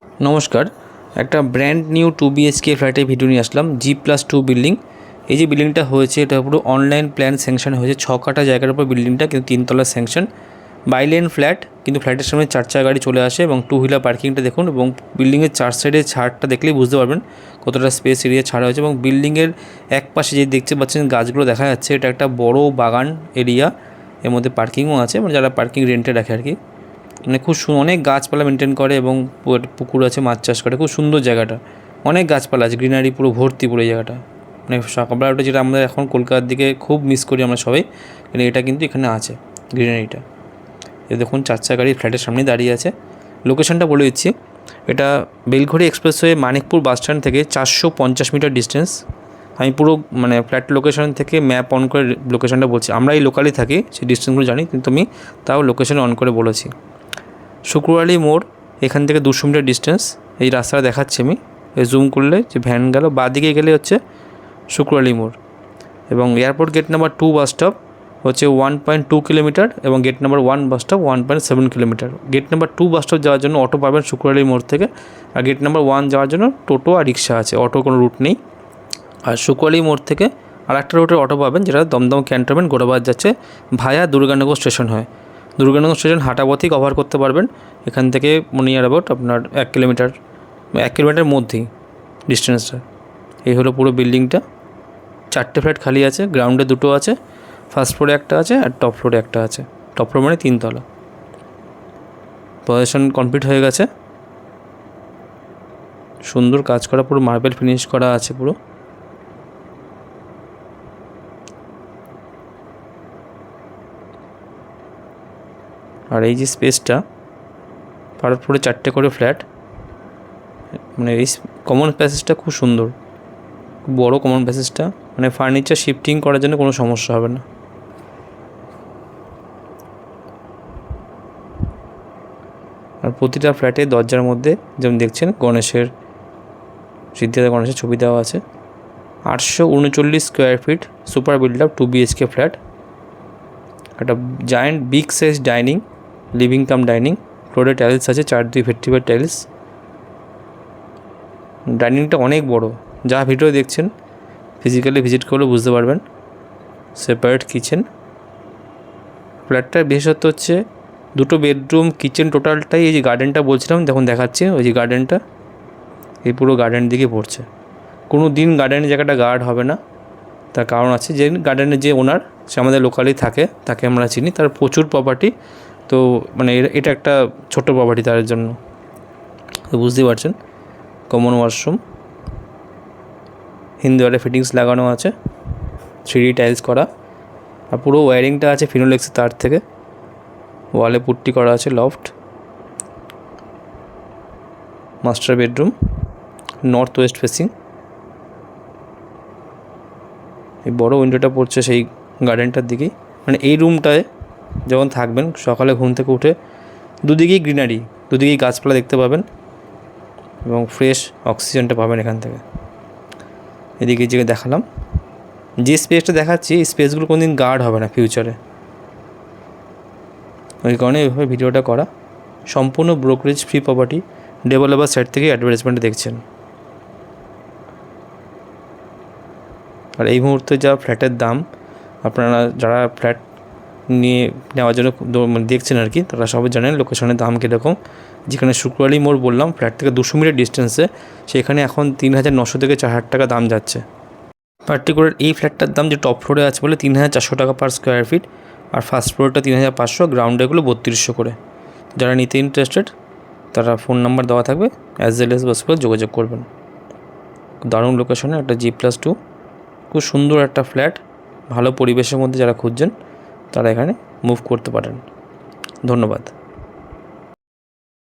নমস্কার, একটা brand new 2 BHK ফ্ল্যাটের ভিডিও নিয়ে আসলাম। G+2 building. এই যে বিল্ডিংটা হয়েছে এটা পুরো অনলাইন প্ল্যান স্যাংশন হয়েছে। 6 কাঠা জায়গার উপর বিল্ডিংটা, কিন্তু 3 তলা স্যাংশন। বাইলেন ফ্ল্যাট, কিন্তু ফ্ল্যাটের সামনে 4 চাকা গাড়ি চলে আসে এবং 2 হুইলার পার্কিংটা দেখুন। এবং বিল্ডিংয়ের 4 সাইডে ছাড়টা দেখলেই বুঝতে পারবেন কতটা স্পেস এরিয়া ছাড়া হয়েছে। এবং বিল্ডিংয়ের এক পাশে যে দেখতে পাচ্ছেন গাছগুলো দেখা যাচ্ছে, এটা একটা বড় বাগান এরিয়া। এর মধ্যে পার্কিংও আছে, মানে যারা পার্কিং রেন্টে রাখে আর কি। মানে খুব অনেক গাছপালা মেনটেন করে এবং পুকুর আছে, মাছ চাষ করে। খুব সুন্দর জায়গাটা, অনেক গাছপালা আছে, গ্রিনারি পুরো ভর্তি পুরো এই জায়গাটা। মানে সকালবেলা উঠে যেটা আমরা এখন কলকাতার দিকে খুব মিস করি আমরা সবাই, কিন্তু এটা কিন্তু এখানে আছে গ্রিনারিটা। এ দেখুন 4 চাকা গাড়ি ফ্ল্যাটের সামনেই দাঁড়িয়ে আছে। লোকেশনটা বলে দিচ্ছি, এটা বেলঘড়ি এক্সপ্রেসওয়ে মানিকপুর বাস স্ট্যান্ড থেকে 450 মিটার ডিস্টেন্স। আমি পুরো মানে ফ্ল্যাট লোকেশন থেকে ম্যাপ অন করে লোকেশনটা বলছি। আমরা এই লোকালেই থাকি, সেই ডিস্টেন্সগুলো জানি, কিন্তু আমি তাও লোকেশন অন করে বলেছি। শুক্রবালি মোড়, এখান থেকে 200 মিটার ডিস্টেন্স। এই রাস্তাটা দেখাচ্ছি আমি, জুম করলে যে ভ্যান গেল বাঁদিকে গেলে হচ্ছে শুক্রবালি মোড়। এবং airport gate number 2 bus stop হচ্ছে 1.2 কিলোমিটার এবং gate number 1 bus stop 1.7 kilometre. Gate number 2 bus stop যাওয়ার জন্য অটো পাবেন শুক্রবালি মোড় থেকে, আর গেট নাম্বার 1 যাওয়ার জন্য টোটো আর রিক্সা আছে, অটোর কোনো রুট নেই। আর শুক্রবালি মোড় থেকে আর একটা রুটের অটো পাবেন যেটা দমদম ক্যান্টনমেন্ট গোড়াবাজার যাচ্ছে, ভায়া দুর্গানগর স্টেশন হয়। দুর্গানগর স্টেশন হাঁটা পথেই কভার করতে পারবেন। এখান থেকে নিয়ার অ্যাবাউট আপনার 1 কিলোমিটার, 1 কিলোমিটারের মধ্যেই ডিস্টেন্সটা। এই হলো পুরো বিল্ডিংটা। 4টে ফ্ল্যাট খালি আছে, গ্রাউন্ডে 2টো আছে, ফার্স্ট ফ্লোরে একটা আছে আর টপ ফ্লোরে একটা আছে। টপ ফ্লোর মানে 3 তলা। পজিশন কমপ্লিট হয়ে গেছে, সুন্দর কাজ করা, পুরো মার্বেল ফিনিশ করা আছে পুরো। আর এই যে স্পেসটা, পাড়ার পুরো 4টে করে ফ্ল্যাট, মানে এই কমন প্যাসেজটা খুব সুন্দর, খুব বড় কমন প্যাসেজটা, মানে ফার্নিচার শিফটিং করার জন্য কোনো সমস্যা হবে না। আর প্রতিটা ফ্ল্যাটে দরজার মধ্যে যেমন দেখছেন গণেশের, সিদ্ধিদাতা গণেশের ছবি দেওয়া আছে। 839 square feet super build up 2 BHK flat. একটা giant big size dining, living cum dining, ফ্লোরে টাইলস আছে, 4-2 ভেট্রিবার টাইলস। ডাইনিংটা অনেক বড়, যা ভিডিও দেখছেন ফিজিক্যালি ভিজিট করলে বুঝতে পারবেন। Separate kitchen. ফ্ল্যাটটার বিশেষত্ব হচ্ছে 2টো বেডরুম, কিচেন, টোটালটাই এই যে গার্ডেনটা বলছিলাম দেখুন দেখাচ্ছে, ওই যে গার্ডেনটা, এই পুরো গার্ডেন দিকে পড়ছে। কোনো দিন গার্ডেনের জায়গাটা গার্ড হবে না, তার কারণ আছে যে গার্ডেনের যে ওনার, সে আমাদের লোকালেই থাকে, তাকে আমরা চিনি, তার প্রচুর প্রপার্টি। তো মানে এটা একটা ছোটো প্রপার্টি তার জন্য, তো বুঝতেই পারছেন। কমন ওয়াশরুম, হিন্দু ওয়ারে ফিটিংস লাগানো আছে, 3D টাইলস করা। আর পুরো ওয়্যারিংটা আছে ফিনোলেক্সের তার থেকে। ওয়ালে পুট্টি করা আছে, loft. Master bedroom, north West facing. এই বড় উইন্ডোটা পড়ছে সেই গার্ডেনটার দিকেই। মানে এই রুমটায় যখন থাকবেন, সকালে ঘুম থেকে উঠে দুদিকেই গ্রিনারি, দুদিকেই গাছপালা দেখতে পাবেন এবং ফ্রেশ অক্সিজেনটা পাবেন এখান থেকে। এদিকে যে দেখালাম, যে স্পেসটা দেখাচ্ছি, এই স্পেসগুলো কোনো দিন গার্ড হবে না ফিউচারে, ওই কারণে এইভাবে ভিডিওটা করা। সম্পূর্ণ brokerage free property, developer side থেকে অ্যাডভার্টাইজমেন্টে দেখছেন। আর এই মুহূর্তে যা ফ্ল্যাটের দাম, আপনারা যারা ফ্ল্যাট নিয়ে নেওয়ার জন্য দেখছেন আর কি, তারা সবাই জানেন লোকেশনের দাম কীরকম। যেখানে শুক্রবালি মোড় বললাম, ফ্ল্যাট থেকে 200 মিটার ডিস্টেন্সে, সেখানে এখন 3,900 থেকে 4,000 টাকা দাম যাচ্ছে। পার্টিকুলার এই ফ্ল্যাটটার দাম যে টপ ফ্লোরে আছে বলে 3,400 টাকা পার স্কোয়ার ফিট, আর ফার্স্ট ফ্লোরটা 3,500, গ্রাউন্ডেগুলো 3200 করে। যারা নিতে ইন্টারেস্টেড তারা ফোন নাম্বার দেওয়া থাকবে, অ্যাজ ওয়েল এস পসিবল যোগাযোগ করবেন। দারুণ লোকেশনে একটা G+2, খুব সুন্দর একটা ফ্ল্যাট, ভালো পরিবেশের মধ্যে যারা খুঁজছেন তারা এখানে মুভ করতে পারেন। ধন্যবাদ।